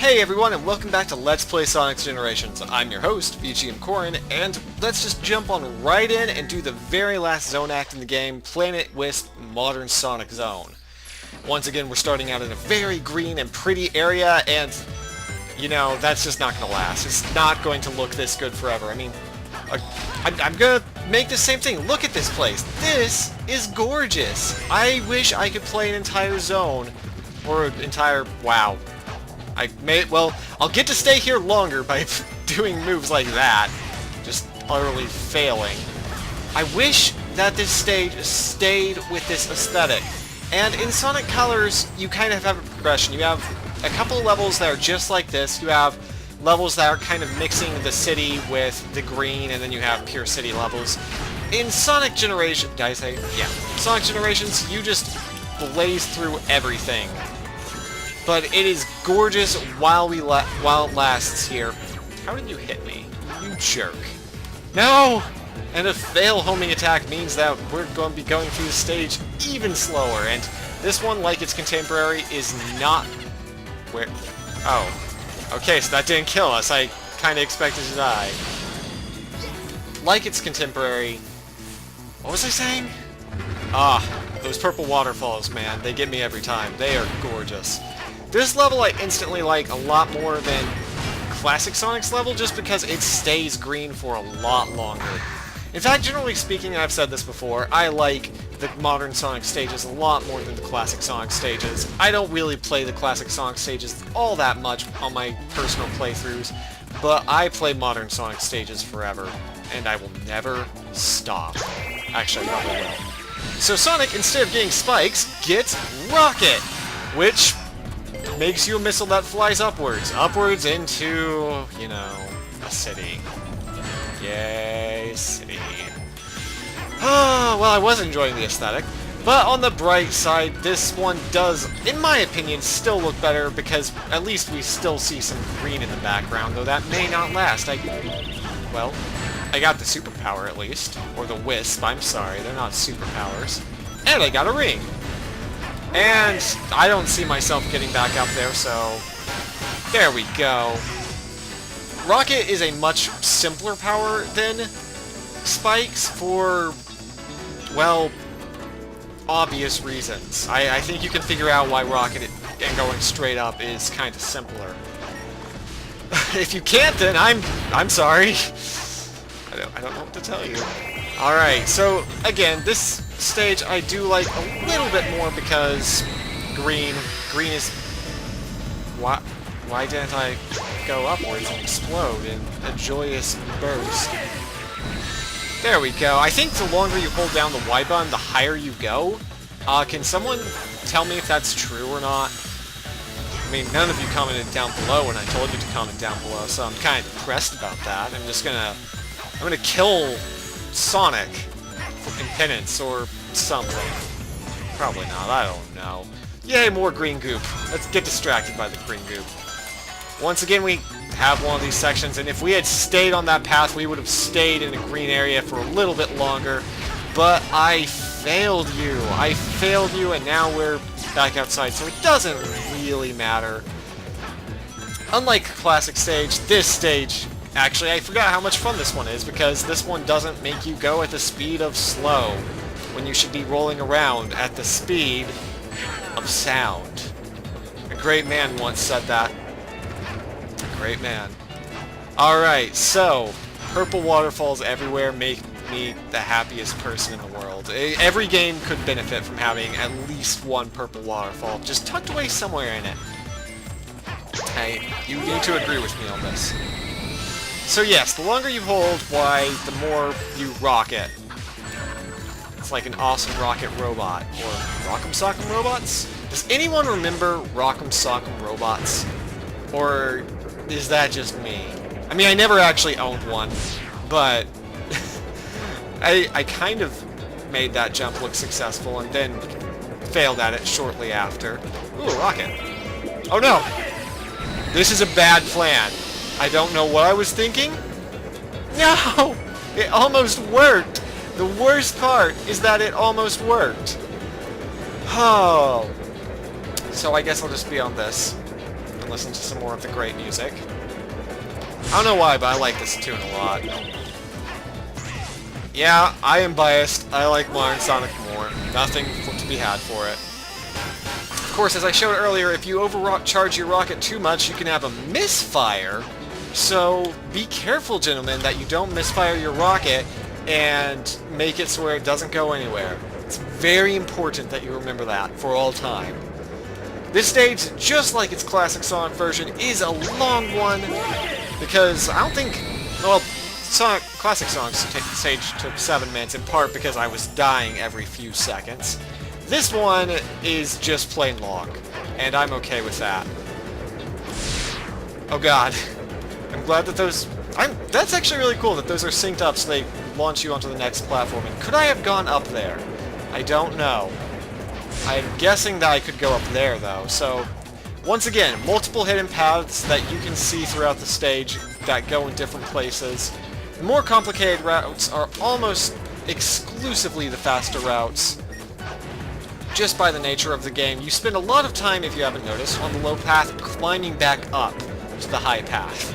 Hey everyone, and welcome back to Let's Play Sonic Generations. I'm your host, VGMKoren, and let's just jump on right in and do the very last zone act in the game, Planet Wisp Modern Sonic Zone. Once again, we're starting out in a very green and pretty area, and, you know, that's just not going to last. It's not going to look this good forever. I mean, I'm going to make the same thing. Look at this place. This is gorgeous. I wish I could play an entire zone, or an entire... wow. I'll get to stay here longer by doing moves like that. Just utterly failing. I wish that this stage stayed with this aesthetic. And in Sonic Colors, you kind of have a progression. You have a couple of levels that are just like this. You have levels that are kind of mixing the city with the green, and then you have pure city levels. In Sonic Generation... did I say? Yeah. Sonic Generations, you just blaze through everything. But it is gorgeous while it lasts here. How did you hit me? You jerk. No! And a fail homing attack means that we're going to be going through the stage even slower. And this one, like its contemporary, is not... where... oh. Okay, so that didn't kill us. I kind of expected to die. Like its contemporary... what was I saying? Ah, those purple waterfalls, man. They get me every time. They are gorgeous. This level I instantly like a lot more than Classic Sonic's level, just because it stays green for a lot longer. In fact, generally speaking, and I've said this before, I like the modern Sonic stages a lot more than the Classic Sonic stages. I don't really play the Classic Sonic stages all that much on my personal playthroughs, but I play modern Sonic stages forever, and I will never stop. Actually, I probably will. So Sonic, instead of getting spikes, gets Rocket, which makes you a missile that flies upwards. Upwards into, you know, a city. Yay, city. Well, I was enjoying the aesthetic. But on the bright side, this one does, in my opinion, still look better because at least we still see some green in the background, though that may not last. I got the superpower at least. Or the Wisp, I'm sorry, they're not superpowers. And I got a ring. And I don't see myself getting back up there, so there we go. Rocket is a much simpler power than Spikes for, well, obvious reasons. I think you can figure out why Rocket and going straight up is kind of simpler. If you can't, then I'm sorry. I don't know what to tell you. Alright, so again, this stage I do like a little bit more because green is... Why didn't I go upwards and explode in a joyous burst? There we go. I think the longer you hold down the Y button, the higher you go. Can someone tell me if that's true or not? I mean, none of you commented down below when I told you to comment down below, so I'm kind of depressed about that. I'm gonna kill Sonic in penance or something. Probably not, I don't know. Yay, more green goop. Let's get distracted by the green goop. Once again, we have one of these sections, and if we had stayed on that path, we would have stayed in a green area for a little bit longer. But I failed you. I failed you, and now we're back outside, so it doesn't really matter. Unlike Classic Stage, this stage... actually, I forgot how much fun this one is, because this one doesn't make you go at the speed of slow, when you should be rolling around at the speed of sound. A great man once said that. A great man. Alright, so, purple waterfalls everywhere make me the happiest person in the world. Every game could benefit from having at least one purple waterfall, just tucked away somewhere in it. Hey, you need to agree with me on this. So yes, the longer you hold Y, the more you rocket. It's like an awesome rocket robot. Or Rock'em Sock'em Robots? Does anyone remember Rock'em Sock'em Robots? Or is that just me? I mean, I never actually owned one, but I kind of made that jump look successful and then failed at it shortly after. Ooh, rocket. Oh no! This is a bad plan. I don't know what I was thinking. No! It almost worked! The worst part is that it almost worked. Oh. So I guess I'll just be on this. listen to some more of the great music. I don't know why, but I like this tune a lot. Yeah, I am biased. I like Modern Sonic more. Nothing to be had for it. Of course, as I showed earlier, if you overcharge your rocket too much, you can have a misfire. So be careful, gentlemen, that you don't misfire your rocket and make it so where it doesn't go anywhere. It's very important that you remember that for all time. This stage, just like its classic Sonic version, is a long one because I don't think... Well, classic Sonic's stage took 7 minutes, in part because I was dying every few seconds. This one is just plain long, and I'm okay with that. Oh god. I'm glad that those... That's actually really cool that those are synced up so they launch you onto the next platform. And could I have gone up there? I don't know. I'm guessing that I could go up there, though. So, once again, multiple hidden paths that you can see throughout the stage that go in different places. The more complicated routes are almost exclusively the faster routes. Just by the nature of the game, you spend a lot of time, if you haven't noticed, on the low path climbing back up to the high path.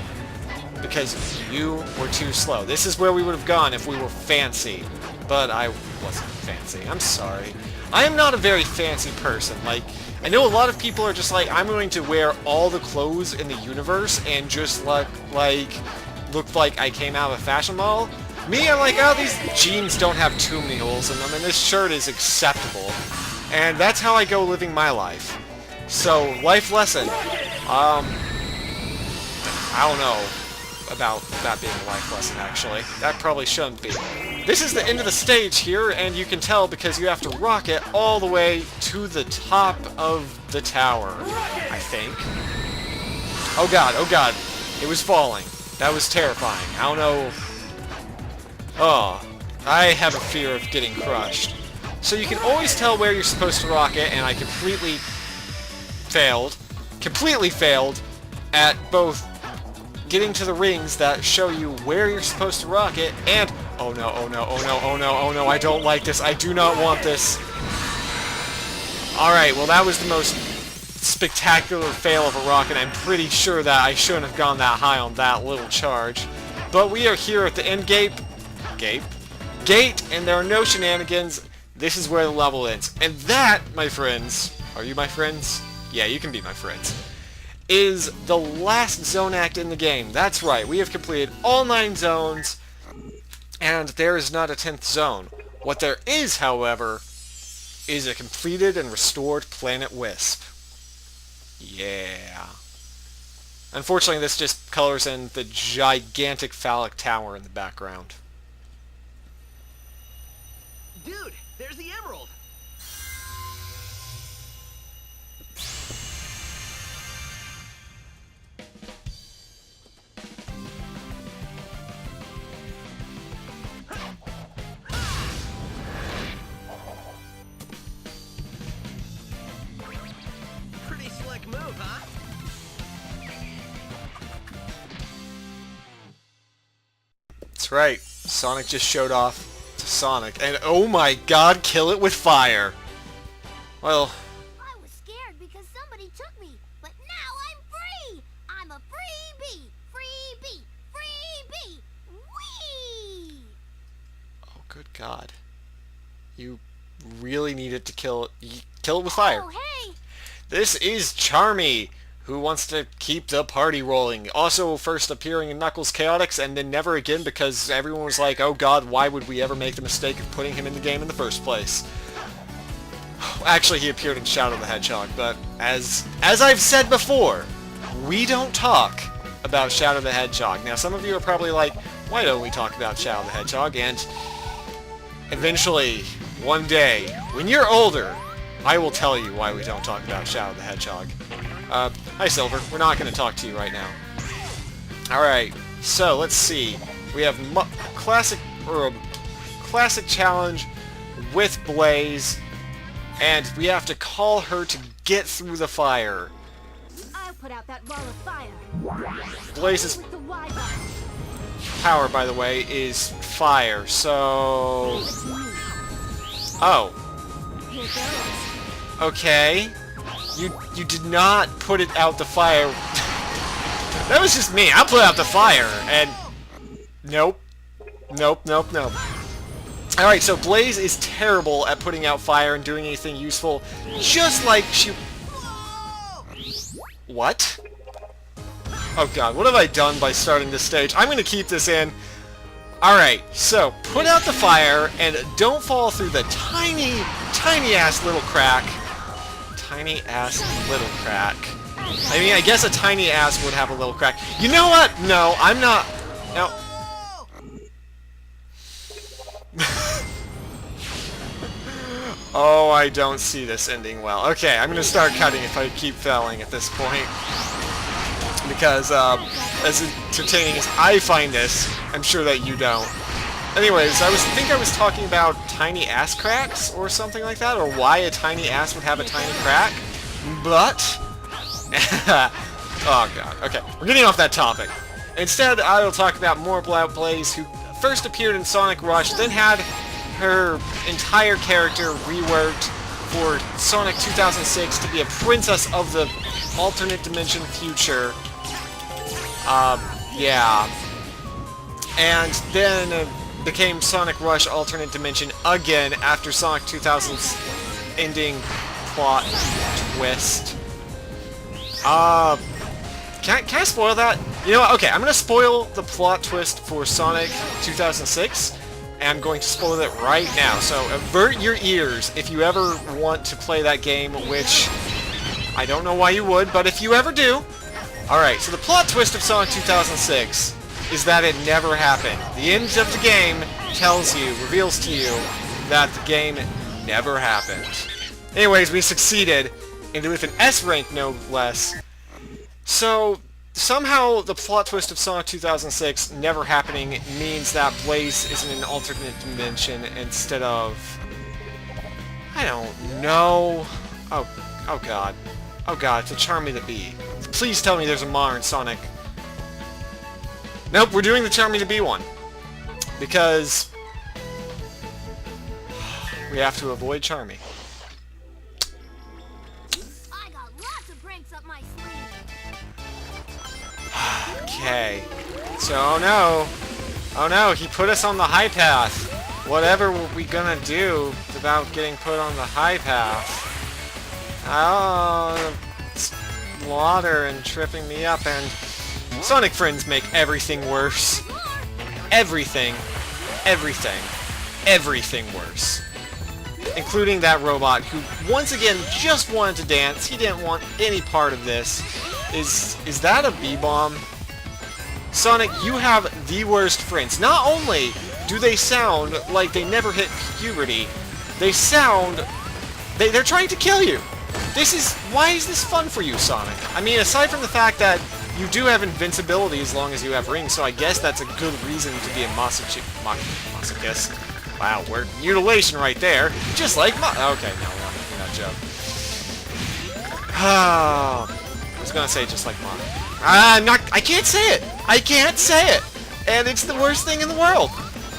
Because you were too slow. This is where we would have gone if we were fancy. But I wasn't fancy. I'm sorry. I am not a very fancy person. Like, I know a lot of people are just like, I'm going to wear all the clothes in the universe and just look like I came out of a fashion mall. Me, I'm like, oh, these jeans don't have too many holes in them, and this shirt is acceptable. And that's how I go living my life. So, life lesson. I don't know about that being a life lesson, actually. That probably shouldn't be. This is the end of the stage here, and you can tell because you have to rocket all the way to the top of the tower, I think. Oh god, oh god. It was falling. That was terrifying. I don't know... Oh, I have a fear of getting crushed. So you can always tell where you're supposed to rocket, and I completely failed at both getting to the rings that show you where you're supposed to rocket, and... Oh no, oh no, oh no, oh no, oh no, I don't like this. I do not want this. Alright, well that was the most spectacular fail of a rocket. I'm pretty sure that I shouldn't have gone that high on that little charge. But we are here at the end gate, and there are no shenanigans. This is where the level ends. And that, my friends, are you my friends? Yeah, you can be my friends, is the last zone act in the game. That's right, we have completed all 9 zones, and there is not a 10th zone. What there is, however, is a completed and restored Planet Wisp. Yeah. Unfortunately, this just colors in the gigantic phallic tower in the background. Dude, there's the emerald! Pretty slick move, huh? That's right. Sonic just showed off to Sonic, and oh my god, kill it with fire! Well... I was scared because somebody took me, but now I'm free! I'm a freebie! Freebie! Freebie! Whee! Oh, good god. You really needed to kill it with fire. Oh, hey! This is Charmy, who wants to keep the party rolling. Also first appearing in Knuckles Chaotix and then never again because everyone was like, oh god, why would we ever make the mistake of putting him in the game in the first place? Actually, he appeared in Shadow the Hedgehog, but as I've said before, we don't talk about Shadow the Hedgehog. Now, some of you are probably like, why don't we talk about Shadow the Hedgehog? And eventually, one day, when you're older, I will tell you why we don't talk about Shadow the Hedgehog. Hi Silver, we're not going to talk to you right now. Alright, so let's see. We have classic challenge with Blaze, and we have to call her to get through the fire. I'll put out that wall of fire. Blaze's With the Y bar. power, by the way, is fire, so... Oh. Here goes. Okay. You did not put it out the fire That was just me. I put out the fire, and... Nope. Nope, nope, nope. Alright, so Blaze is terrible at putting out fire and doing anything useful, just like she... What? Oh god, what have I done by starting this stage? I'm gonna keep this in. Alright, so, put out the fire, and don't fall through the tiny, tiny-ass little crack. Tiny-ass little crack. I mean, I guess a tiny ass would have a little crack. You know what? No, I'm not... No. Oh, I don't see this ending well. Okay, I'm gonna start cutting if I keep failing at this point. Because, as entertaining as I find this, I'm sure that you don't. Anyways, I think I was talking about tiny ass cracks or something like that, or why a tiny ass would have a tiny crack. But... oh god, okay, we're getting off that topic. Instead, I will talk about more about Blaze, who first appeared in Sonic Rush, then had her entire character reworked for Sonic 2006 to be a princess of the alternate dimension future. Yeah. And then became Sonic Rush Alternate Dimension again after Sonic 2000's ending plot twist. Can I spoil that? You know what? Okay, I'm gonna spoil the plot twist for Sonic 2006, and I'm going to spoil it right now. So avert your ears if you ever want to play that game, which I don't know why you would, but if you ever do. Alright, so the plot twist of Sonic 2006 is that it never happened. The end of the game tells you, reveals to you, that the game never happened. Anyways, we succeeded, and with an S rank no less. So, somehow the plot twist of Sonic 2006 never happening means that Blaze is in an alternate dimension instead of... I don't know. Oh god. Oh god, it's a Charmy the Bee. Please tell me there's a modern Sonic. Nope, we're doing the Charmy the Bee one. Because... we have to avoid Charmy. I got lots of pranks up my sleeve. Okay. So, oh no, he put us on the high path. Whatever were we gonna do about getting put on the high path? Oh, it's water and tripping me up, and Sonic friends make everything worse. Everything worse. Including that robot who, once again, just wanted to dance. He didn't want any part of this. Is that a B-bomb? Sonic, you have the worst friends. Not only do they sound like they never hit puberty, they sound... They're trying to kill you. Why is this fun for you, Sonic? I mean, aside from the fact that you do have invincibility as long as you have rings, so I guess that's a good reason to be a masochist. Wow, word mutilation right there. Just like okay, no, we're not making that joke. I was gonna say just like Mom. I can't say it! I can't say it! And it's the worst thing in the world!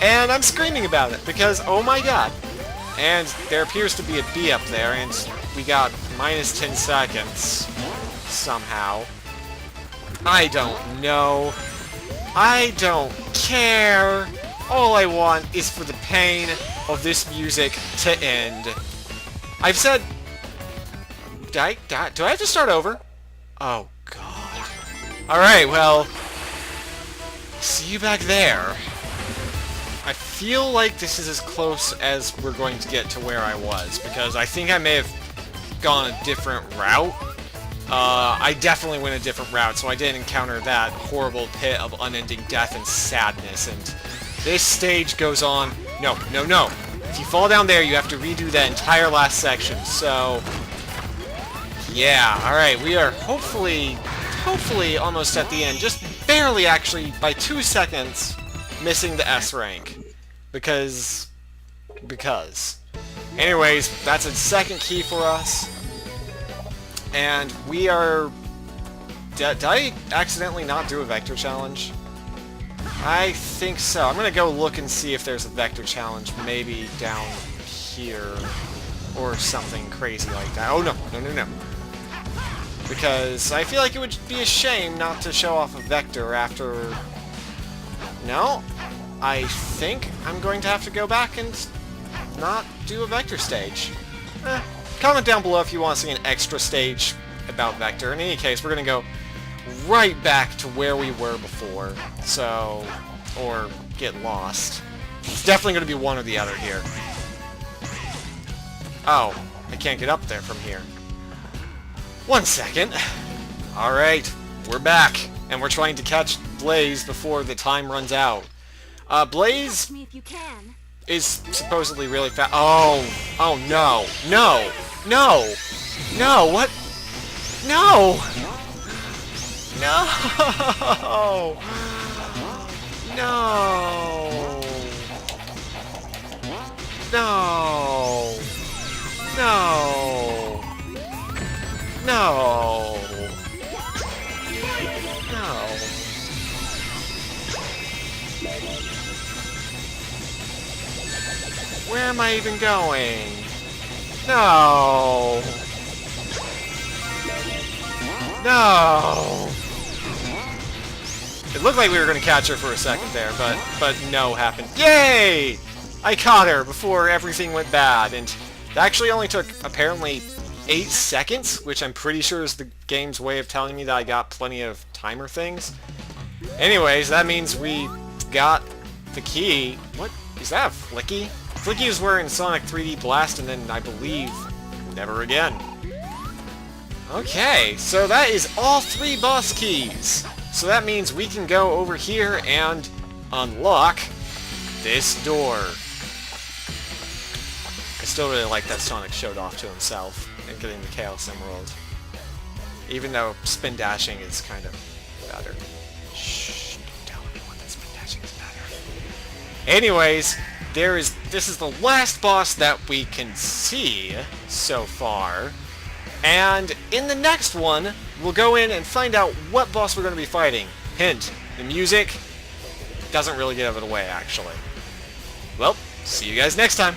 And I'm screaming about it, because, oh my god. And there appears to be a B up there, and we got minus 10 seconds. Somehow. I don't know. I don't care. All I want is for the pain of this music to end. I've said... Do I have to start over? Oh, God. Alright, well... see you back there. I feel like this is as close as we're going to get to where I was, because I think I may have gone a different route. I definitely went a different route, so I didn't encounter that horrible pit of unending death and sadness, and this stage goes on... No. If you fall down there, you have to redo that entire last section, so... yeah, alright, we are hopefully almost at the end. Just barely, actually, by 2 seconds, missing the S rank. Because... Anyways, that's a second key for us. And we are... Did I accidentally not do a vector challenge? I think so. I'm gonna go look and see if there's a vector challenge maybe down here or something crazy like that. Oh no. because I feel like it would be a shame not to show off a Vector after... No? I think I'm going to have to go back and not do a Vector stage. Comment down below if you want to see an extra stage about Vector. In any case, we're going to go right back to where we were before, so... or get lost. It's definitely going to be one or the other here. Oh, I can't get up there from here. 1 second. Alright, we're back, and we're trying to catch Blaze before the time runs out. Blaze Me if you can. is supposedly really fast. Oh, oh no, no, no, no, what? No! No! No! No! No! No! No! Where am I even going? No! No! It looked like we were going to catch her for a second there, but no happened. Yay! I caught her before everything went bad, and it actually only took, apparently, 8 seconds, which I'm pretty sure is the game's way of telling me that I got plenty of timer things. Anyways, that means we got the key. What? Is that a Flicky? Flicky was wearing Sonic 3D Blast, and then, I believe, never again. Okay, so that is all 3 boss keys. So that means we can go over here and unlock this door. I still really like that Sonic showed off to himself and getting the Chaos Emerald. Even though spin dashing is kind of better. Shh, don't tell anyone that spin dashing is better. Anyways, this is the last boss that we can see so far. And in the next one, we'll go in and find out what boss we're going to be fighting. Hint, the music doesn't really give it away, actually. Well, see you guys next time.